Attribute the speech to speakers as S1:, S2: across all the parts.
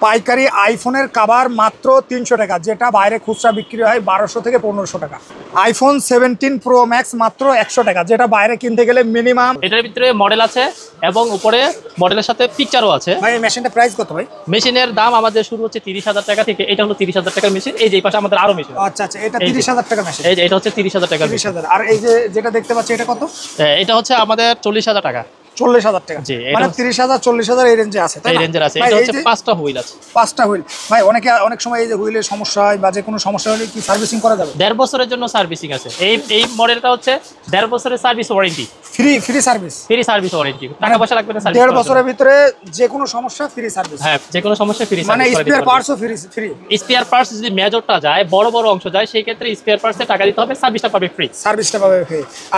S1: পাইকারি আইফোনের কভার মাত্র 300 টাকা, যেটা বাইরে খুচরা বিক্রি হয় 1200 থেকে 1500 টাকা। আইফোন 17 প্রো ম্যাক্স মাত্র 100 টাকা, যেটা বাইরে কিনতে গেলে মিনিমাম।
S2: এটার ভিতরে মডেল আছে এবং উপরে মডেলের সাথে পিকচারও আছে।
S1: ভাই এই মেশিনটা প্রাইস কত ভাই?
S2: মেশিনের দাম আমাদের শুরু হচ্ছে 30,000 টাকা থেকে। এটা হলো 30,000 টাকার মেশিন। এই যে এই পাশে আমাদের আরো মেশিন।
S1: আচ্ছা আচ্ছা, এটা 30,000 টাকা মেশিন।
S2: এই যে এটা হচ্ছে 30,000 টাকা।
S1: 30,000। আর এই যে যেটা দেখতে পাচ্ছি এটা কত?
S2: এটা হচ্ছে আমাদের 40,000 টাকা।
S1: 40,000 টাকা, মানে 30,000 40,000 এই রেঞ্জে আছে, তাই না?
S2: এই রেঞ্জের আছে। এটা হচ্ছে 5টা হুইল আছে।
S1: 5টা হুইল। ভাই অনেক সময় এই যে হুইলের সমস্যা হয় বা যে কোনো সমস্যা হলে কি সার্ভিসিং করা যাবে?
S2: 1.5 বছরের জন্য সার্ভিসিং আছে। এই মডেলটা হচ্ছে 1.5 বছরের service warranty.
S1: Free service.
S2: Free service warranty, টাকা পয়সা লাগবে না।
S1: 1.5 বছরের ভিতরে যে কোনো সমস্যা ফ্রি সার্ভিস।
S2: হ্যাঁ, যে কোনো সমস্যা ফ্রি সার্ভিস।
S1: মানে স্পেয়ার পার্টসও ফ্রি।
S2: স্পেয়ার পার্টস যদি মেজরটা যায়, বড় অংশ যায়, সেই ক্ষেত্রে স্পেয়ার পার্টসে টাকা দিতে হবে, সার্ভিসটা পাবে ফ্রি।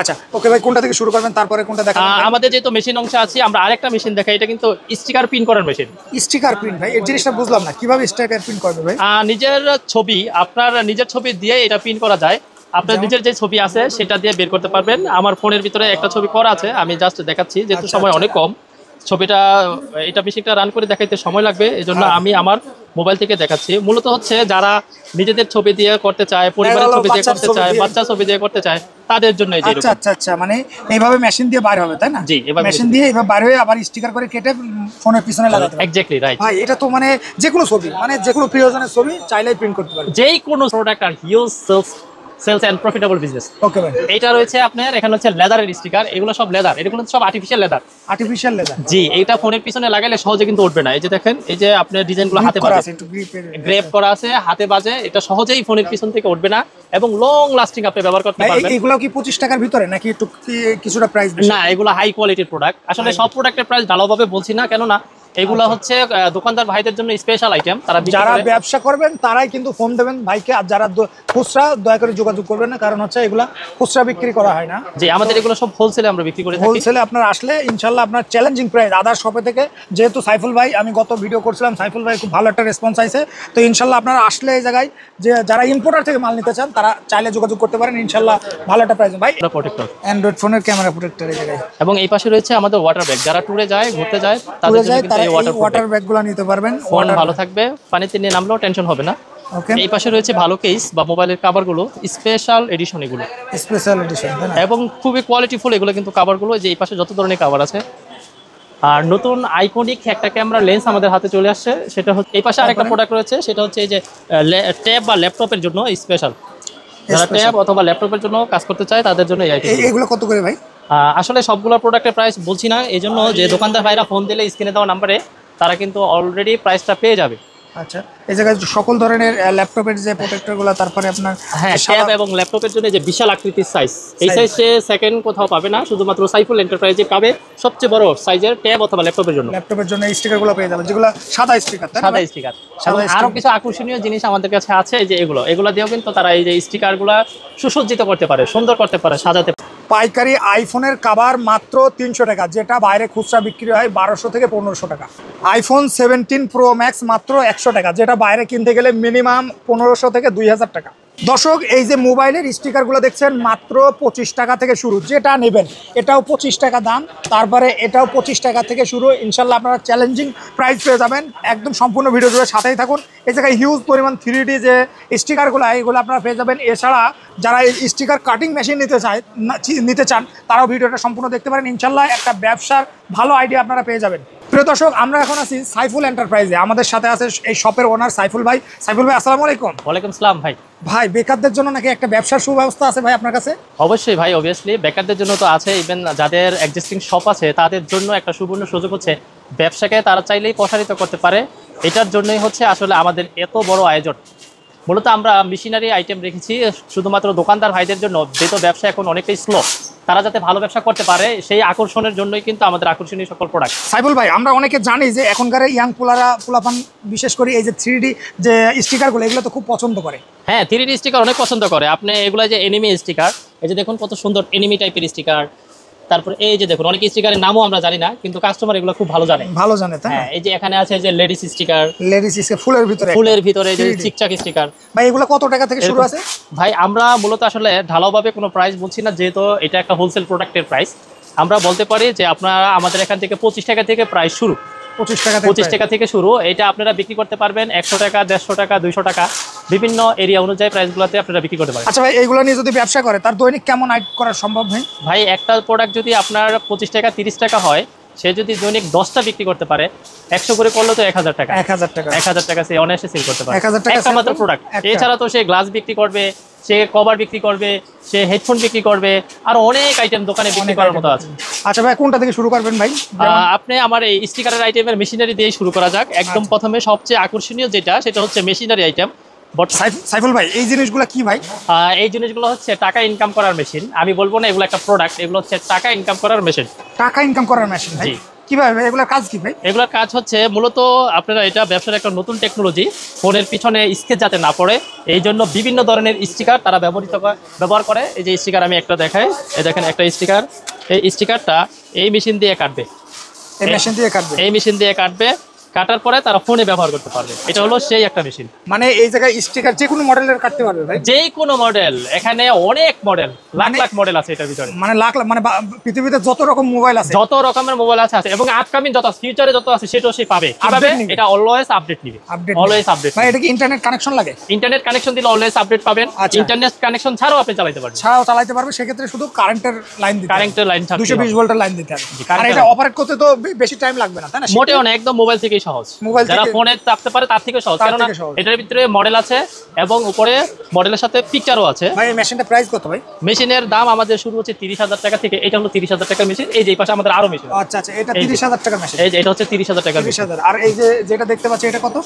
S2: আচ্ছা ওকে ভাই, কোনটা থেকে শুরু করবেন, তারপরে কোনটা দেখাবেন? আমাদের যেহেতু মেশিন অংশ আছে, আমরা আরেকটা মেশিন দেখাই। এটা কিন্তু স্টিকার প্রিন্ট করার মেশিন।
S1: স্টিকার প্রিন্ট, ভাই এই জিনিসটা বুঝলাম না, কিভাবে স্টিকার প্রিন্ট করবে ভাই?
S2: নিজের ছবি, আপনার নিজের ছবি দিয়ে এটা প্রিন্ট করা যায়। আপনার নিজের যে ছবি আছে সেটা দিয়ে বের করতে পারবেন। আমার ফোনের ভিতরে একটা ছবি করা আছে, আমি জাস্ট দেখাচ্ছি, যেহেতু সময় অনেক কম। ছবিটা এটা মেশিনটা রান করে দেখাইতে সময় লাগবে, এজন্য আমি আমার মোবাইল থেকে দেখাচ্ছি। মূলত হচ্ছে যারা নিজেদের ছবি দিয়ে করতে চায়, পরিবারের ছবি দিয়ে করতে চায়, বাচ্চা ছবি দিয়ে করতে চায়, তাদের জন্য এই যে।
S1: আচ্ছা, মানে এইভাবে মেশিন দিয়ে বাইরে হবে, তাই না?
S2: জি, এভাবে
S1: মেশিন দিয়ে এইভাবে বাইরে হয়ে আবার স্টিকার করে কেটে ফোনের পিছনে লাগাতে হবে।
S2: Exactly right.
S1: ভাই এটা তো মানে যে কোনো ছবি, মানে যে কোনো প্রিয়জনের ছবি চাইলেই প্রিন্ট করতে পারবে।
S2: যেই কোনো প্রোডাক্ট আর huge sales and profitable business.
S1: Okay ভাই,
S2: এইটা রয়েছে আপনার এখানে হচ্ছে লেদারের স্টিকার। এগুলো সব লেদার, এগুলো সব আর্টিফিশিয়াল লেদার। জি, এইটা ফোনের পিছনে লাগালে সহজে কিন্তু উঠবে না। এই যে দেখেন, এই যে আপনার ডিজাইনগুলো হাতে বাজে, গ্রেপ করা আছে, হাতে বাজে, এটা সহজেই ফোনের পিছন থেকে উঠবে না এবং লং লাস্টিং আপনি ব্যবহার করতে পারবেন।
S1: এগুলো কি 25 টাকার ভিতরে নাকি একটু কিছুটা প্রাইস বেশি?
S2: না, এগুলো হাই কোয়ালিটির প্রোডাক্ট। আসলে সব প্রোডাক্টের প্রাইস ঢালাওভাবে বলছি না, কেন না এগুলো হচ্ছে দোকানদার ভাইদের জন্য স্পেশাল আইটেম।
S1: যারা ব্যবসা করবেন তারাই কিন্তু ফোন দেবেন ভাইকে, আর যারা খুচরা দয়া করে যোগাযোগ করবেন না, কারণ হচ্ছে এগুলা খুচরা বিক্রি করা হয় না।
S2: জি, আমাদের এগুলো সব হোলসেলে আমরা বিক্রি করে থাকি।
S1: হোলসেলে আপনার আসলে ইনশাআল্লাহ আপনার চ্যালেঞ্জিং প্রাইস আদার শপে থেকে, যেহেতু সাইফুল ভাই, আমি গত ভিডিও করছিলাম, সাইফুল ভাই খুব ভালো একটা রেসপন্স আইছে। তো ইনশাআল্লাহ আপনারা আসলে এই জায়গায় যে যারা ইম্পোর্টার থেকে মাল নিতে চান তারা চাইলে যোগাযোগ করতে পারেন, ইনশাআল্লাহ ভালো একটা প্রাইস। ভাই
S2: প্রোটেক্টর,
S1: অ্যান্ড্রয়েড ফোনের ক্যামেরা প্রোটেক্টর এই জায়গায়।
S2: এবং এই পাশে রয়েছে আমাদের ওয়াটার ব্যাগ। যারা ট্যুরে যায়, ঘুরতে যায়, তাদের জন্য কিন্তু এই ওয়াটার
S1: ব্যাগগুলো নিতে পারবেন।
S2: ফোন ভালো থাকবে, পানিতে নিয়ে নামলেও টেনশন হবে না।
S1: ওকে,
S2: এই পাশে রয়েছে ভালো কেস বা মোবাইলের কভারগুলো, স্পেশাল এডিশন, এগুলো
S1: স্পেশাল এডিশন
S2: এবং খুবই কোয়ালিটিফুল এগুলো কিন্তু কভারগুলো। যে এই পাশে যত ধরনের কভার আছে। আর নতুন আইকনিক একটা ক্যামেরা লেন্স আমাদের হাতে চলে আসছে, সেটা হচ্ছে এই পাশে আরেকটা প্রোডাক্ট রয়েছে, সেটা হচ্ছে এই যে ট্যাব বা ল্যাপটপের জন্য স্পেশাল। যারা ট্যাব অথবা ল্যাপটপের জন্য কাজ করতে চায় তাদের জন্য এই আইটেম।
S1: এগুলো কত করে ভাই?
S2: আসলে সবগুলো প্রোডাক্টের প্রাইস বলছি না, এই জন্য যে দোকানদার ভাইরা ফোন দিলে স্ক্রিনে দেওয়া নাম্বারে তারা কিন্তু অলরেডি প্রাইসটা পেয়ে যাবে।
S1: আচ্ছা, এই জায়গায় সকল ধরনের ল্যাপটপের যে প্রোটেক্টরগুলো, তারপরে আপনার
S2: হ্যাঁ, ট্যাব এবং ল্যাপটপের জন্য যে বিশাল আকৃতির সাইজ, এই সাইজে সেকেন্ড কোথাও পাবে না, শুধুমাত্র সাইফুল এন্টারপ্রাইজে পাবে সবচেয়ে বড় সাইজের ট্যাব অথবা ল্যাপটপের জন্য।
S1: এই স্টিকারগুলো পেয়ে যাবেন, যেগুলো সাদা স্টিকার।
S2: আরো কিছু আকর্ষণীয় জিনিস আমাদের কাছে আছে, যে এগুলো দিয়েও কিন্তু তারা এই যে স্টিকারগুলো সুসজ্জিত করতে পারে, সুন্দর করতে পারে, সাজাতে পারে।
S1: পাইকারি আইফোনের কভার মাত্র 300 টাকা, যেটা বাইরে খুচরা বিক্রি হয় 1200 থেকে 1500 টাকা। আইফোন 17 প্রো ম্যাক্স মাত্র 100 টাকা, যেটা বাইরে কিনতে গেলে মিনিমাম 1500 থেকে 2000 টাকা। দর্শক, এই যে মোবাইলের স্টিকারগুলো দেখছেন মাত্র 25 টাকা থেকে শুরু, যেটা নেবেন এটাও 25 টাকা দাম, তারপরে এটাও 25 টাকা থেকে শুরু। ইনশাল্লাহ আপনারা চ্যালেঞ্জিং প্রাইস পেয়ে যাবেন। একদম সম্পূর্ণ ভিডিও জুড়ে সাথেই থাকুন। এই জায়গায় হিউজ পরিমাণ 3D যে স্টিকারগুলো, এগুলো আপনারা পেয়ে যাবেন। এছাড়া যারা এই স্টিকার কাটিং মেশিন নিতে চান তারাও ভিডিওটা সম্পূর্ণ দেখতে পারেন। ইনশাল্লাহ একটা ব্যবসার ভালো আইডিয়া আপনারা পেয়ে যাবেন। প্রিয় দর্শক, আমরা এখন আছি সাইফুল এন্টারপ্রাইজে। আমাদের সাথে আছে এই শপের ওনার সাইফুল ভাই। সাইফুল ভাই, আসসালামু আলাইকুম।
S2: ওয়ালাইকুম আসসালাম ভাই।
S1: ভাই, বেকারদের জন্য নাকি একটা ব্যবসার সুব্যবস্থা আছে ভাই আপনার কাছে?
S2: অবশ্যই ভাই, অবভিয়াসলি বেকারদের জন্য তো আছে। ইভেন যাদের এক্সিস্টিং শপ আছে তাদের জন্য একটা সুবর্ণ সুযোগ হচ্ছে, ব্যবসাকে তারা চাইলেই প্রসারিত করতে পারে। এটার জন্যই হচ্ছে আসলে আমাদের এত বড় আয়োজন। মূলত আমরা মেশিনারি আইটেম রেখেছি শুধুমাত্র দোকানদার ভাইদের জন্য, যেহেতু ব্যবসা এখন অনেকটাই স্লো, তারা যাতে ভালো ব্যবসা করতে পারে সেই আকর্ষণের জন্যই কিন্তু আমাদের আকর্ষণীয় সকল প্রোডাক্ট।
S1: সাইফুল ভাই, আমরা অনেকে জানি যে এখনকার ইয়াং পোলাপান বিশেষ করে এই যে 3D যে স্টিকারগুলো, এগুলো তো খুব পছন্দ করে।
S2: হ্যাঁ, 3D স্টিকার অনেক পছন্দ করে। আপনি এগুলো যে এনিমি স্টিকার, এই যে দেখুন কত সুন্দর এনিমি টাইপের স্টিকার। তারপর এই যে দেখুন, অনেক স্টিকারের নামও আমরা জানি না, কিন্তু কাস্টমার এগুলো খুব ভালো জানে। তাই না? এই যে এখানে আছে যে লেডিস স্টিকার, ফুলের ভিতরে যে চিকচাক স্টিকার।
S1: ভাই, এগুলো কত টাকা থেকে শুরু আছে?
S2: ভাই, আমরা মূলত আসলে ঢালাওভাবে কোনো প্রাইস বলছি না, যেহেতু এটা একটা হোলসেল প্রোডাক্টের প্রাইস। আমরা বলতে পারি যে আপনারা আমাদের এখান থেকে 25 টাকা থেকে প্রাইস শুরু। 25 টাকা থেকে শুরু। এটা আপনারা বিক্রি করতে পারবেন 100 টাকা, 150 টাকা, 200 টাকা, বিভিন্ন এরিয়া অনুযায়ী প্রাইসগুলোতে আপনারা বিক্রি করতে পারেন।
S1: আচ্ছা ভাই, এইগুলো নিয়ে যদি ব্যবসা করে তার দৈনিক কেমন আয় করা সম্ভব ভাই?
S2: ভাই একটা প্রোডাক্ট যদি আপনার 25 টাকা 30 টাকা হয়, সে যদি দৈনিক 10টা বিক্রি করতে পারে, 100 করে করলে তো 1000 টাকা। 1000 টাকা সে অনায়াসে সেল করতে পারে
S1: 1000 টাকা
S2: একটা মাত্র প্রোডাক্ট। এছাড়া তো সে গ্লাস বিক্রি করবে, সে কভার বিক্রি করবে, সে হেডফোন বিক্রি করবে, আর অনেক আইটেম দোকানে বিক্রি করার মতো আছে।
S1: আচ্ছা ভাই, কোনটা থেকে শুরু করবেন ভাই?
S2: আপনি আমার এই স্টিকারের আইটেমের মেশিনারি দিয়ে শুরু করা যাক। একদম প্রথমে সবচেয়ে আকর্ষণীয় যেটা, সেটা হচ্ছে মেশিনারি আইটেম।
S1: সাইফুল ভাই, এই জিনিসগুলো কি ভাই?
S2: এই জিনিসগুলো হচ্ছে টাকা ইনকাম করার মেশিন। আমি বলবো না এগুলো একটা প্রোডাক্ট, এগুলো হচ্ছে টাকা ইনকাম করার মেশিন।
S1: টাকা ইনকাম করার মেশিন ভাই? কিভাবে ভাই, এগুলোর কাজ কি ভাই?
S2: এগুলোর কাজ হচ্ছে মূলত আপনারা, এটা ব্যবসার একটা নতুন টেকনোলজি, ফোনের পিছনে স্কেচ যাতে না পড়ে এই জন্য বিভিন্ন ধরনের স্টিকার তারা ব্যবহার করে। এই যে স্টিকার আমি একটা দেখাই, এই দেখেন একটা স্টিকার। এই স্টিকারটা এই মেশিন দিয়ে কাটবে, এই মেশিন দিয়ে কাটবে, কাটার পরে তারা ফোনে ব্যবহার করতে পারবে। এটা হলো সেই একটা মেশিন।
S1: মানে এই জায়গায় স্টিকার যে কোনো মডেলের কাটতে পারবে ভাই?
S2: যে কোনো মডেল, এখানে অনেক মডেল, লাখ লাখ মডেল আছে এটার ভিতরে।
S1: মানে লাখ লাখ, মানে পৃথিবীতে যত রকম মোবাইল আছে,
S2: যত রকমের মোবাইল আছে এবং আপকামিং যত ফিউচারে যত আছে সেটাও সে পাবে। কিভাবে? এটা অলওয়েজ আপডেট নিবে, অলওয়েজ আপডেট।
S1: ভাই এটা কি ইন্টারনেট কানেকশন লাগে?
S2: ইন্টারনেট কানেকশন দিলে অলওয়েজ আপডেট পাবেন। ইন্টারনেট কানেকশন ছাড়াও আপনি চালাতে পারবেন।
S1: সেক্ষেত্রে শুধু কারেন্টের লাইন দিতে,
S2: কারেন্টের লাইন থাকবে,
S1: 220 ভোল্টের লাইন দিতে হবে। আর এটা অপারেট করতে তো বেশি টাইম লাগবে না, তাই না?
S2: মোটেও না, একদম মোবাইল থেকেই সহজ। যারা ফোনে চাপতে পারে তার থেকে সহজ, কারণ এটার ভিতরে মডেল আছে এবং উপরে মডেলের সাথে পিকচারও আছে।
S1: ভাই এই মেশিনটার প্রাইস কত ভাই?
S2: মেশিনের দাম আমাদের শুরু হচ্ছে 30,000 টাকা থেকে। এটা হলো 30,000 টাকার মেশিন। এই যে পাশে আমাদের আরো মেশিন।
S1: আচ্ছা, এটা 30,000 টাকার মেশিন।
S2: এই যে এটা হচ্ছে 30,000 টাকার মেশিন।
S1: আর এই যে যেটা দেখতে পাচ্ছি এটা কত?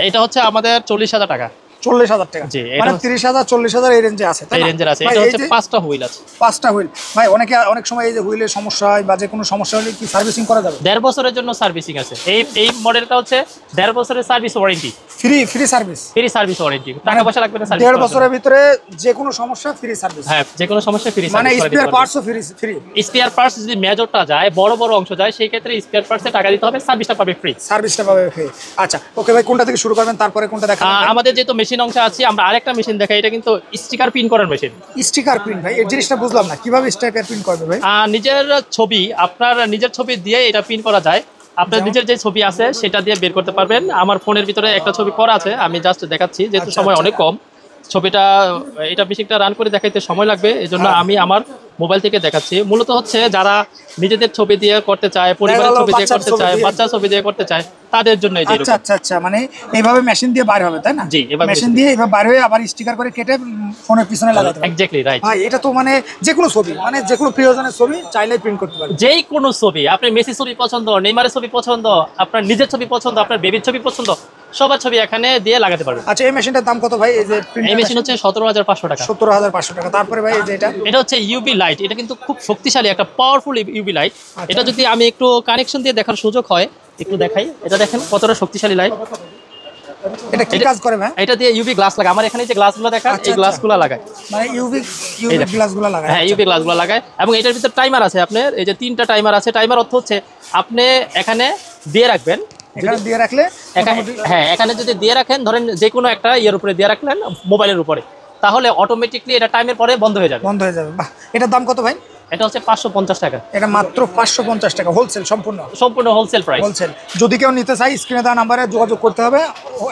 S2: এটা হচ্ছে আমাদের 40,000 টাকা।
S1: 40,000 টাকা, মানে 30,000 40,000 এই রেঞ্জে আছে, তাই না?
S2: এই রেঞ্জের আছে। এটা হচ্ছে 5টা হুইল আছে।
S1: 5টা হুইল। ভাই অনেক সময় এই যে হুইলের সমস্যা হয় বা যে কোনো সমস্যা হলে কি সার্ভিসিং করা যাবে?
S2: 1.5 বছরের জন্য সার্ভিসিং আছে। এই মডেলটা হচ্ছে 1.5 বছরের service warranty.
S1: Free service
S2: warranty, টাকা পয়সা লাগবে না।
S1: 1.5 বছরের ভিতরে যে কোনো সমস্যা ফ্রি সার্ভিস।
S2: হ্যাঁ, যে কোনো সমস্যা ফ্রি সার্ভিস।
S1: মানে স্পেয়ার পার্টসও ফ্রি।
S2: স্পেয়ার পার্টস যদি মেজরটা যায়, বড় অংশ যায়, সেই ক্ষেত্রে স্পেয়ার পার্টসে টাকা দিতে হবে, সার্ভিসটা পাবে ফ্রি।
S1: আচ্ছা ওকে ভাই, কোনটা থেকে শুরু করবেন, তারপরে কোনটা দেখাবেন?
S2: আমাদের যেহেতু মেশিন অংশ আছে, আমরা আরেকটা মেশিন দেখাই। এটা কিন্তু স্টিকার প্রিন্ট করার মেশিন।
S1: স্টিকার প্রিন্ট ভাই, এই জিনিসটা বুঝলাম না, কিভাবে স্টিকার প্রিন্ট করবে ভাই?
S2: নিজের ছবি, আপনার নিজের ছবি দিয়ে এটা প্রিন্ট করা যায়। আপনার নিজের যে ছবি আছে সেটা দিয়ে বের করতে পারবেন। আমার ফোনের ভিতরে একটা ছবি করা আছে, আমি জাস্ট দেখাচ্ছি, যেহেতু সময় অনেক কম। ছবিটা, এটা মেশিনটা রান করে দেখাইতে সময় লাগবে, এজন্য আমি আমার মোবাইল থেকে দেখাচ্ছি। মূলত হচ্ছে যারা নিজেদের ছবি দিয়ে করতে চায়, পরিবারের ছবি দিয়ে করতে চায়, বাচ্চার ছবি দিয়ে করতে চায়, তাদের জন্য এই যে।
S1: আচ্ছা, মানে এইভাবে মেশিন দিয়ে বাইরে হবে, তাই না?
S2: জি, এভাবে
S1: মেশিন দিয়ে এভাবে বাইরে হয়ে আবার স্টিকার করে কেটে ফোনের পিছনে লাগাতে হবে।
S2: এক্স্যাক্টলি রাইট
S1: ভাই এটা তো মানে যে কোনো ছবি, মানে যে কোনো প্রিয়জনের ছবি চাইলেই প্রিন্ট করতে পারবে।
S2: যেই কোনো ছবি, আপনি মেসি ছবি পছন্দ, নেইমারের ছবি পছন্দ, আপনার নিজের ছবি পছন্দ, আপনার বেবির ছবি পছন্দ, সবার ছবি এখানে দিয়ে লাগাতে পারবেন।
S1: আচ্ছা, এই মেশিনটার দাম কত ভাই?
S2: এই মেশিন হচ্ছে 17,500 টাকা।
S1: 17,500 টাকা। তারপরে ভাই এই যে এটা
S2: হচ্ছে ইউবি লাইট। এটা কিন্তু খুব শক্তিশালী একটা পাওয়ারফুল ইউবি লাইট। এটা যদি আমি একটু কানেকশন দিয়ে দেখার সুযোগ হয়, একটু দেখাই। এটা দেখেন কতটা শক্তিশালী লাইট।
S1: এটা কি কাজ করে ভাই?
S2: এটা দিয়ে ইউভি গ্লাস লাগায়। আমার এখানে যে গ্লাসগুলো দেখান, এই গ্লাসগুলো লাগায়,
S1: মানে ইউভি গ্লাসগুলো লাগায়।
S2: হ্যাঁ, ইউভি গ্লাসগুলো লাগায়। এবং এটার ভিতরে টাইমার আছে আপনার, এই যে 3টা টাইমার আছে। টাইমার অর্থ হচ্ছে আপনি এখানে দিয়ে রাখবেন,
S1: এখানে দিয়ে রাখলে,
S2: হ্যাঁ, এখানে যদি দিয়ে রাখেন, ধরেন যে কোনো একটা ইয়ের উপরে দিয়ে রাখলেন, মোবাইলের উপরে, তাহলে অটোমেটিকলি এটা টাইমের পরে বন্ধ হয়ে যাবে।
S1: বাহ, এটার দাম কত ভাই?
S2: এটা হচ্ছে 550 টাকা।
S1: এটা মাত্র 550 টাকা, হোলসেল, সম্পূর্ণ
S2: হোলসেল প্রাইস।
S1: যদি কেউ নিতে চাই, স্ক্রিনে দেওয়া নাম্বারে যোগাযোগ করতে হবে।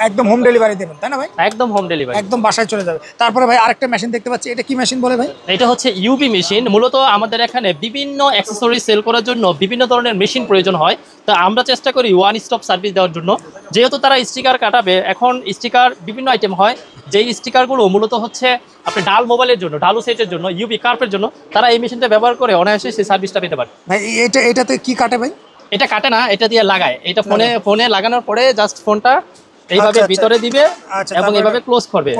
S1: একদম হোম ডেলিভারি দেবেন, তাই না ভাই?
S2: একদম হোম ডেলিভারি,
S1: একদম বাসায় চলে যাবে। তারপরে ভাই আরেকটা মেশিন দেখতে পাচ্ছি, এটা কি মেশিন বলে ভাই?
S2: এটা হচ্ছে ইউবি মেশিন। মূলত আমাদের এখানে বিভিন্ন অ্যাক্সেসরি সেল করার জন্য বিভিন্ন ধরনের মেশিন প্রয়োজন হয়। তো আমরা চেষ্টা করি ওয়ান স্টপ সার্ভিস দেওয়ার জন্য। যেহেতু তারা স্টিকার কাটাবে, এখন স্টিকার বিভিন্ন আইটেম হয়, যেই স্টিকারগুলো মূলত হচ্ছে আপনি ডাল মোবাইলের জন্য, ডালু সেটের জন্য, ইউবি কার্পের জন্য, তারা এই মেশিনটা ব্যবহার করে অনায়াসে সেই সার্ভিসটা পেতে পারে।
S1: ভাই এটাতে কি কাটে ভাই?
S2: এটা কাটে না, এটা দিয়ে লাগায়। এটা ফোনে লাগানোর পরে জাস্ট ফোনটা এইভাবে ভিতরে দিবে এবং এইভাবে ক্লোজ করবে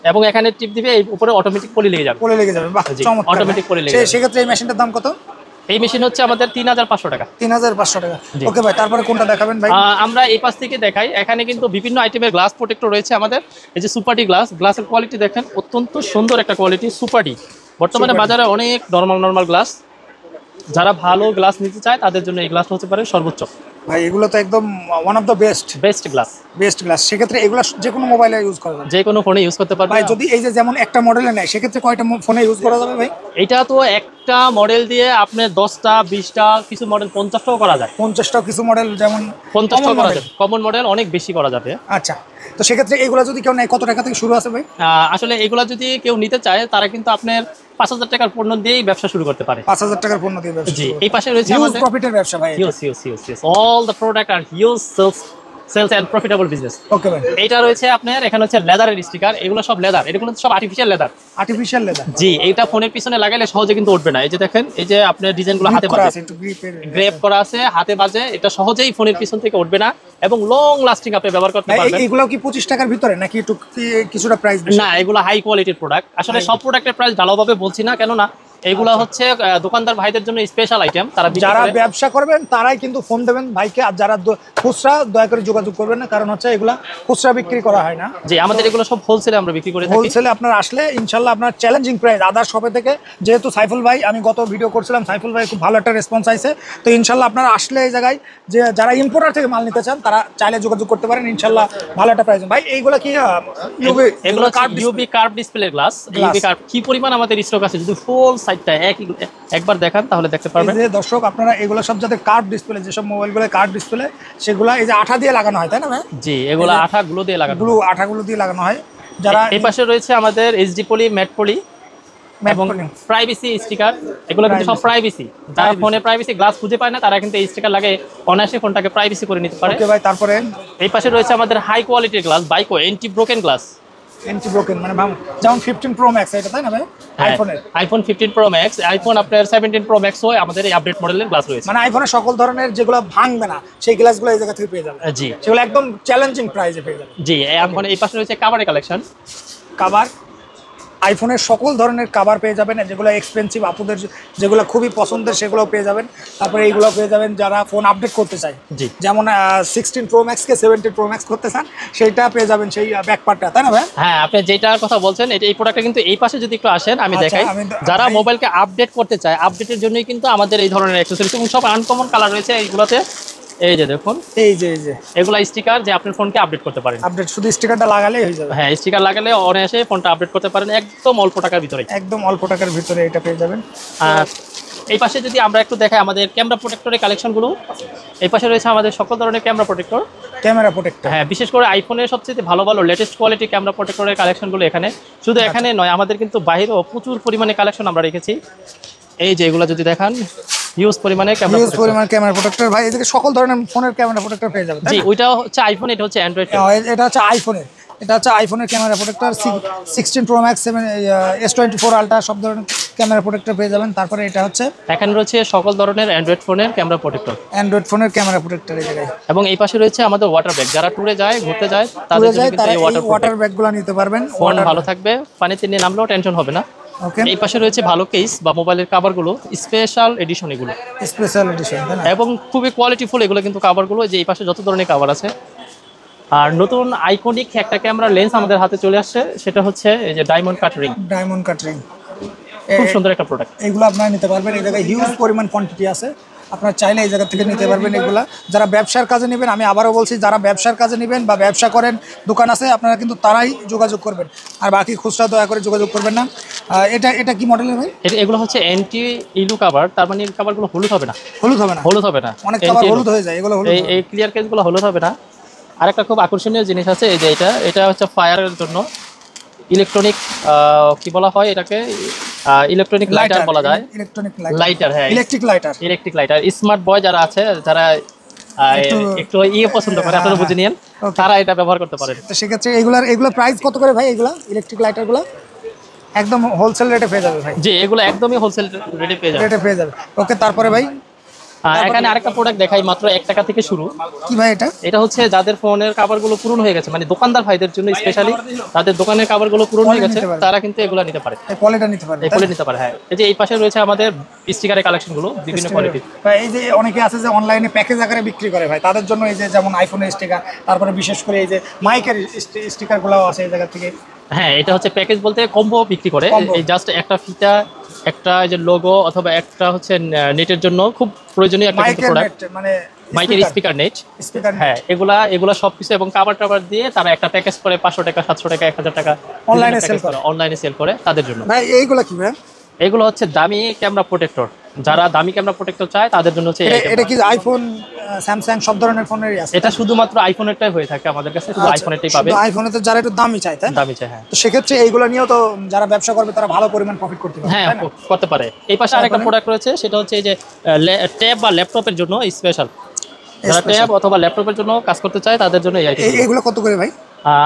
S2: এবং এখানে টিপ দিবে, এই উপরে অটোমেটিক পলি লেগে যাবে।
S1: বাহ, চমৎকার।
S2: অটোমেটিক পলি লেগে যাবে।
S1: সেক্ষেত্রে এই মেশিনটার দাম কত?
S2: এই মেশিন হচ্ছে আমাদের 3,500 টাকা।
S1: 3,500 টাকা। ওকে ভাই, তারপরে কোনটা দেখাবেন ভাই?
S2: আমরা এই পাশ থেকে দেখাই। এখানে কিন্তু বিভিন্ন আইটেমের গ্লাস প্রোটেক্টর রয়েছে আমাদের। এই যে সুপারডি গ্লাসের কোয়ালিটি দেখেন, অত্যন্ত সুন্দর একটা কোয়ালিটি। সুপারডি বর্তমানে বাজারে অনেক নর্মাল গ্লাস, যারা ভালো গ্লাস নিতে চায় তাদের জন্য এই গ্লাসটা হতে পারে সর্বোচ্চ।
S1: ভাই এগুলো তো একদম one of the
S2: best glass,
S1: best glass. সেক্ষেত্রে এগুলো যে কোনো মোবাইলে ইউজ করা যাবে
S2: যে কোনো ফোনে ইউজ করতে পারবে।
S1: ভাই। যদি এই যে যেমন একটা মডেলে নেয় সেক্ষেত্রে কয়টা ফোনে ইউজ করা যাবে ভাই?
S2: এটা তো একটা মডেল দিয়ে আপনার 10টা 20টা, কিছু মডেল 50টাও করা যায়।
S1: 50টা কিছু মডেল যেমন
S2: 50টাও করা যাবে, কমন মডেল অনেক বেশি করা যাবে।
S1: আচ্ছা, তো সেক্ষেত্রে এগুলো যদি কেউ নেয় কত টাকা থেকে শুরু আছে ভাই?
S2: আসলে এগুলা যদি কেউ নিতে চায় তারা কিন্তু আপনার 5,000 টাকার পণ্য দিয়েই ব্যবসা শুরু করতে পারে।
S1: 5,000 টাকার পণ্য দিয়ে ব্যবসা।
S2: জি, এই পাশে রয়েছে
S1: হিউজ
S2: আমাদের
S1: প্রফিটের ব্যবসা ভাই।
S2: Yes. All the product are huge sales and profitable business.
S1: ওকে ভাই।
S2: এইটা রয়েছে আপনার, এখানে হচ্ছে লেদারের স্টিকার, এগুলো সব লেদার, এগুলো সব আর্টিফিশিয়াল লেদার।
S1: Artificial leather.
S2: জি, এইটা ফোনের পিছনে লাগাইলে সহজে কিন্তু উঠবে না। এই যে দেখেন, এই যে আপনার ডিজাইনগুলো হাতে বাজে, গ্রেপ করা আছে, হাতে বাজে, এটা সহজেই ফোনের পিছন থেকে উঠবে না এবং লং লাস্টিং আপনি ব্যবহার করতে পারবেন।
S1: এগুলো কি 25 টাকার ভিতরে নাকি একটু কিছুটা প্রাইস বেশি?
S2: না, এগুলো হাই কোয়ালিটির প্রোডাক্ট। আসলে সব প্রোডাক্টের প্রাইস ঢালাওভাবে বলছি না, কেননা এগুলো হচ্ছে দোকানদার ভাইদের জন্য স্পেশাল আইটেম। তারা
S1: যারা ব্যবসা করবেন তারাই কিন্তু ফোন দেবেন ভাইকে, আর যারা খুচরা দয়া করে যোগাযোগ করবেন না, কারণ হচ্ছে এগুলা খুচরা বিক্রি করা হয় না।
S2: জি, আমাদের এগুলো সব হোলসেলে আমরা বিক্রি করে থাকি।
S1: হোলসেলে আপনার আসলে ইনশাল্লাহ আপনার চ্যালেঞ্জিং প্রাইস আদার শপে থেকে, যেহেতু সাইফুল ভাই, আমি গত ভিডিও করছিলাম, সাইফুল ভাই খুব ভালো একটা রেসপন্স আইছে। তো ইনশাল্লাহ আপনারা আসলে এই জায়গায় যে যারা ইম্পোর্টার থেকে মাল নিতে চান তারা চাইলে যোগাযোগ করতে পারেন, ইনশাল্লাহ ভালো একটা প্রাইস। ভাই এইগুলা কি
S2: এগুলো UV curve display glass. UV curve কি পরিমাণ আমাদের স্টক আছে, যদি ফুল সাইডটা একবার দেখান তাহলে দেখতে পারবেন।
S1: এই যে দর্শক, আপনারা এগুলো সব যাদের কার্ভ ডিসপ্লে, যেসব মোবাইলগুলো কার্ভ ডিসপ্লে, সেগুলো এই যে আঠা দিয়ে লাগানো হয়, তাই না ভাই?
S2: জি, এগুলো আঠাগুলো দিয়ে লাগানো,
S1: আঠাগুলো দিয়ে লাগানো হয়। যারা
S2: এই পাশে রয়েছে আমাদের এইচডি পলি, ম্যাট পলি এবং প্রাইভেসি স্টিকার। এগুলো কিন্তু সব প্রাইভেসি। যারা ফোনে প্রাইভেসি গ্লাস খুঁজে পায় না তারা কিন্তু এই স্টিকার লাগে অনায়াসে ফোনটাকে প্রাইভেসি করে নিতে পারে।
S1: ওকে ভাই, তারপরে
S2: এই পাশে রয়েছে আমাদের হাই কোয়ালিটির গ্লাস, বাইকো anti broken glass.
S1: Anti broken মানে যেমন 15 প্রো ম্যাক্স, এটা তাই না ভাই?
S2: আইফোন 15 প্রো ম্যাক্স, আইফোন আপনার 17 প্রো ম্যাক্স হয় আমাদের এই আপডেট মডেলের গ্লাস রয়েছে।
S1: মানে আইফোনের সকল ধরনের যেগুলো ভাঙবে না সেই গ্লাসগুলো এই জায়গা থেকে পেয়ে যাবেন।
S2: জি,
S1: সেগুলো একদম চ্যালেঞ্জিং প্রাইসে পেয়ে যাবেন।
S2: জি, এখন এই পাশে রয়েছে কাভারের কালেকশন।
S1: কাভার, আইফোনের সকল ধরনের কাভার পেয়ে যাবেন, যেগুলো এক্সপেন্সিভ আপুদের যেগুলো খুবই পছন্দের সেগুলো পেয়ে যাবেন। তারপরে এইগুলো পেয়ে যাবেন যারা ফোন আপডেট করতে চায়, যেমন 16 প্রো ম্যাক্সকে 17 প্রো ম্যাক্স করতে চান, সেইটা পেয়ে যাবেন, সেই ব্যাকপার্টটা, তাই না ভাই? হ্যাঁ,
S2: আপনি যেটার কথা বলছেন এই প্রোডাক্টটা কিন্তু এই পাশে যদি একটু আসেন আমি দেখাই। যারা মোবাইলকে আপডেট করতে চায়, আপডেটের জন্যই কিন্তু আমাদের এই ধরনের অ্যাকসেসরিজ এবং সব আনকমন কালার রয়েছে এইগুলোতে। এই যে দেখুন, এই যে এগুলা স্টিকার, যে আপনার ফোনকে আপডেট করতে পারেন।
S1: আপডেট শুধু স্টিকারটা লাগালেই হয়ে যাবে।
S2: হ্যাঁ, স্টিকার লাগালে অনায়াসে ফোনটা আপডেট করতে পারেন একদম অল্প টাকার ভিতরে।
S1: একদম অল্প টাকার ভিতরে এটা পেয়ে যাবেন।
S2: আর এই পাশে যদি আমরা একটু দেখাই আমাদের ক্যামেরা প্রোটেক্টরের কালেকশনগুলো, এই পাশে রয়েছে আমাদের সকল ধরনের ক্যামেরা প্রোটেক্টর। হ্যাঁ, বিশেষ করে আইফোনের সবচেয়ে ভালো ভালো লেটেস্ট কোয়ালিটি ক্যামেরা প্রোটেক্টরের কালেকশনগুলো এখানে। শুধু এখানে নয়, আমাদের কিন্তু বাইরেও প্রচুর পরিমাণে কালেকশন আমরা রেখেছি। এই যে এগুলো যদি দেখান, হিউজ পরিমাণে
S1: ক্যামেরা প্রোটেক্টর ভাই, এদিকে সকল ধরনের ফোনের ক্যামেরা প্রোটেক্টর পেয়ে যাবেন।
S2: জি, ওইটা হচ্ছে আইফোন, এটা হচ্ছে অ্যান্ড্রয়েড।
S1: এটা হচ্ছে আইফোনের, camera protector 16 pro max, S24 ultra সব ধরনের ক্যামেরা প্রোটেক্টর পেয়ে যাবেন। তারপরে এটা হচ্ছে
S2: এখানে রয়েছে সকল ধরনের অ্যান্ড্রয়েড ফোনের ক্যামেরা প্রোটেক্টর,
S1: এই জায়গায়।
S2: এবং এই পাশে রয়েছে আমাদের ওয়াটার ব্যাগ। যারা ট্যুরে যায়, ঘুরতে যায়, তাদের জন্য কিন্তু এই
S1: ওয়াটার ব্যাগগুলো নিতে পারবেন।
S2: ফোন ভালো থাকবে, পানিতে নিয়ে নামলেও টেনশন হবে না। এই পাশে রয়েছে ভালো কেস বা মোবাইলের কভারগুলো, স্পেশাল এডিশন, এগুলো
S1: স্পেশাল এডিশন
S2: এবং খুবই কোয়ালিটিফুল এগুলো কিন্তু কভারগুলো। যে এই পাশে যত ধরনের কভার আছে। আর নতুন আইকনিক একটা ক্যামেরা লেন্স আমাদের হাতে চলে আসছে, সেটা হচ্ছে এই যে ডায়মন্ড কাট রিং। খুব সুন্দর একটা প্রোডাক্ট।
S1: এগুলো আপনারা নিতে পারবেন, এই জায়গায় হিউজ পরিমাণ কোয়ান্টিটি আছে, আপনারা চাইলে এই জায়গা থেকে নিতে পারবেন। এগুলা যারা ব্যবসার কাজে নেবেন, আমি আবারও বলছি, যারা ব্যবসার কাজে নেবেন বা ব্যবসা করেন, দোকান আছে, আপনারা কিন্তু তারাই যোগাযোগ করবেন, আর বাকি খুচরা দয়া করে যোগাযোগ করবেন না। এটা কি মডেলের ভাই?
S2: এগুলো হচ্ছে অ্যান্টি ইলু কভার, তার মানে এই কভারগুলো হলুদ হবে না।
S1: অনেক কভার হলুদ হয়ে যায়, এগুলো
S2: এই ক্লিয়ার কেসগুলো হলুদ হবে না। আর একটা খুব আকর্ষণীয় জিনিস আছে, এই যে এটা হচ্ছে ফায়ারের জন্য ইলেকট্রনিক, কি বলা হয় এটাকে, ইলেকট্রনিক লাইটার বলা যায়। লাইটার, হ্যাঁ, ইলেকট্রিক লাইটার। স্মার্ট বয় যারা আছে, যারা একটু পছন্দ করে, আপনারা বুঝে নিন, তারা এটা ব্যবহার করতে পারেন।
S1: তো সেক্ষেত্রে এগুলো প্রাইস কত করে ভাই? এগুলো ইলেকট্রিক লাইটারগুলো একদম হোলসেল রেটে পেয়ে যাবে ভাই।
S2: জি, এগুলো একদমই হোলসেল রেটে পেয়ে যাবে। ওকে, তারপরে ভাই এখানে আরেকটা প্রোডাক্ট দেখাই, মাত্র 1 টাকা থেকে শুরু।
S1: কি ভাই এটা
S2: হচ্ছে যাদের ফোনের কভারগুলো পুরনো হয়ে গেছে, মানে দোকানদার ভাইদের জন্য স্পেশালি, তাদের দোকানের কভারগুলো পুরনো হয়ে গেছে, তারা কিন্তু এগুলো নিতে পারে।
S1: এই কোয়ালিটি নিতে পারে।
S2: হ্যাঁ, এই যে এই পাশে রয়েছে আমাদের স্টিকারের কালেকশনগুলো বিভিন্ন কোয়ালিটির।
S1: এই যে অনেকে আছে যে অনলাইনে প্যাকেজ আকারে বিক্রি করে ভাই, তাদের জন্য এই যে যেমন আইফোনের স্টিকার, তারপরে বিশেষ করে এই যে মাইকের স্টিকারগুলো আছে এই জায়গা থেকে।
S2: হ্যাঁ, এটা হচ্ছে প্যাকেজ বলতে কম্বো বিক্রি করে। এই জাস্ট একটা ফিতা, একটা যে লোগো, অথবা একটা হচ্ছে নেটের জন্য খুব প্রয়োজনীয় একটা প্রোডাক্ট,
S1: মানে
S2: মাইকের স্পিকার নেট,
S1: স্পিকার।
S2: হ্যাঁ এগুলা সবকিছু এবং কাভার টাভার দিয়ে তারা একটা প্যাকেজ করে 500 টাকা 700 টাকা 1000 টাকা
S1: অনলাইনে সেল করে,
S2: অনলাইনে সেল করে তাদের জন্য।
S1: ভাই এইগুলা কি ভাই?
S2: এগুলো হচ্ছে দামি ক্যামেরা প্রোটেক্টর, যারা দামি ক্যামেরা প্রোটেক্টর চায় তাদের জন্য হচ্ছে
S1: এটা কি আইফোন, স্যামসাং সব ধরনের ফোনেরই আছে?
S2: এটা শুধুমাত্র আইফোনেরটাই হয়ে থাকে আমাদের কাছে, শুধু আইফোনেরটাই পাবে।
S1: আইফোনে তো যারা একটু দামি চায়, তাই
S2: দামি চাই, হ্যাঁ।
S1: তো সেক্ষেত্রে এইগুলো নিয়েও তো যারা ব্যবসা করবে তারা ভালো পরিমাণ প্রফিট করতে পারবে,
S2: হ্যাঁ
S1: তাই না?
S2: করতে পারে। এই পাশে আরেকটা প্রোডাক্ট রয়েছে, সেটা হচ্ছে এই যে ট্যাব বা ল্যাপটপের জন্য স্পেশাল, যারা ট্যাব অথবা ল্যাপটপের জন্য কাজ করতে চায় তাদের জন্য এই আইটেম।
S1: এগুলো কত করে ভাই?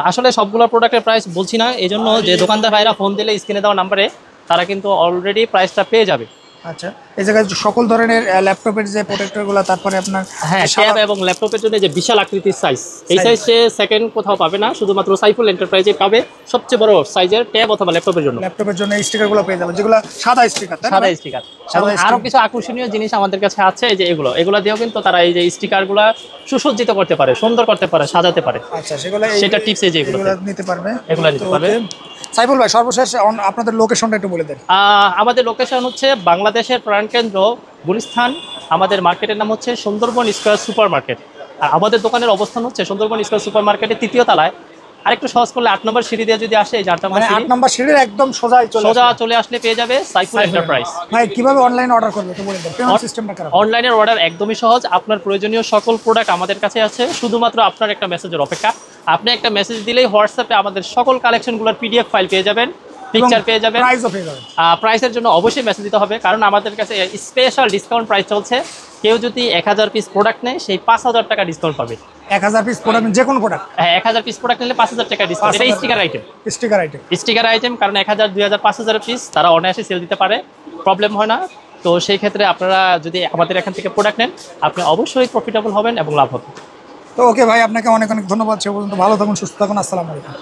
S2: আসলে সবগুলো প্রোডাক্টের প্রাইস বলছি না, এই জন্য যে দোকানদার ভাইরা ফোন দিলে স্ক্রিনে দেওয়া নাম্বারে তারা কিন্তু অলরেডি প্রাইসটা পেয়ে যাবে।
S1: আচ্ছা, এই জায়গায় সকল ধরনের ল্যাপটপের যে প্রোটেক্টরগুলো, তারপরে আপনার
S2: হ্যাঁ ট্যাব এবং ল্যাপটপের জন্য যে বিশাল আকৃতির সাইজ, এই সাইজে সেকেন্ড কোথাও পাবে না, শুধুমাত্র সাইফুল এন্টারপ্রাইজে পাবে সবচেয়ে বড় সাইজের ট্যাব অথবা ল্যাপটপের জন্য।
S1: ল্যাপটপের জন্য স্টিকারগুলো পেয়ে যাবেন, যেগুলো সাদা স্টিকার, তাই না?
S2: সাদা স্টিকার। এবং আরো কিছু আকর্ষণীয় জিনিস আমাদের কাছে আছে, এই যে এগুলো দিয়েও কিন্তু তারা এই যে স্টিকারগুলো সুসজ্জিত করতে পারে, সুন্দর করতে পারে, সাজাতে পারে।
S1: আচ্ছা, সেগুলো
S2: সেটা টিপস এই যে এগুলো
S1: নিতে পারবে,
S2: এগুলো নিতে পারবে।
S1: সাইফুল ভাই সর্বশেষ আপনাদের লোকেশনটা একটু বলে দেন।
S2: আমাদের লোকেশন হচ্ছে বাংলাদেশের প্রাণকেন্দ্র গুলিস্তান, আমাদের মার্কেটের নাম হচ্ছে সুন্দরবন স্কয়ার সুপার মার্কেট। আর আমাদের দোকানের অবস্থান হচ্ছে সুন্দরবন স্কয়ার সুপার মার্কেটের 3য় তলায়। আরেকটু সহজ করলে 8 নম্বর সিঁড়ি দিয়ে যদি আসে, এই 8 নম্বর
S1: 8 নম্বর সিঁড়ির একদম সোজা
S2: চলে আসলে পেয়ে যাবে সাইফুল এন্টারপ্রাইজ।
S1: ভাই কিভাবে অনলাইন অর্ডার করবে একটু বলে দেন, পেমেন্ট সিস্টেমটা কেমন?
S2: অনলাইনের অর্ডার একদমই সহজ, আপনার প্রয়োজনীয় সকল প্রোডাক্ট আমাদের কাছে আছে, শুধুমাত্র আপনার একটা মেসেজের অপেক্ষা। আপনি একটা মেসেজ দিলেই হোয়াটসঅ্যাপে আমাদের সকল কালেকশনগুলোর পিডিএফ ফাইল পেয়ে যাবেন, পিকচার পেয়ে যাবেন,
S1: প্রাইসও পেয়ে যাবেন।
S2: প্রাইসের জন্য অবশ্যই মেসেজ দিতে হবে, কারণ আমাদের কাছে স্পেশাল ডিসকাউন্ট প্রাইস চলছে। কেউ যদি 1000 পিস প্রোডাক্ট নেয়, সেই 5000 টাকা ডিসকাউন্ট পাবে।
S1: 1000 পিস প্রোডাক্ট, যে কোনো প্রোডাক্ট?
S2: হ্যাঁ 1000 পিস প্রোডাক্ট নিলে 5000 টাকা ডিসকাউন্ট। এটা স্টিকার আইটেম, কারণ 1000 2000 5000 পিস তারা অনায়াসে সেল দিতে পারে, প্রবলেম হয় না। তো সেই ক্ষেত্রে আপনারা যদি আমাদের এখান থেকে প্রোডাক্ট নেন, আপনি অবশ্যই প্রফিটেবল হবেন এবং লাভ হবে।
S1: তো ওকে ভাই, আপনাকে অনেক অনেক ধন্যবাদ। সে পর্যন্ত ভালো থাকুন, সুস্থ থাকুন, আসসালামু আলাইকুম।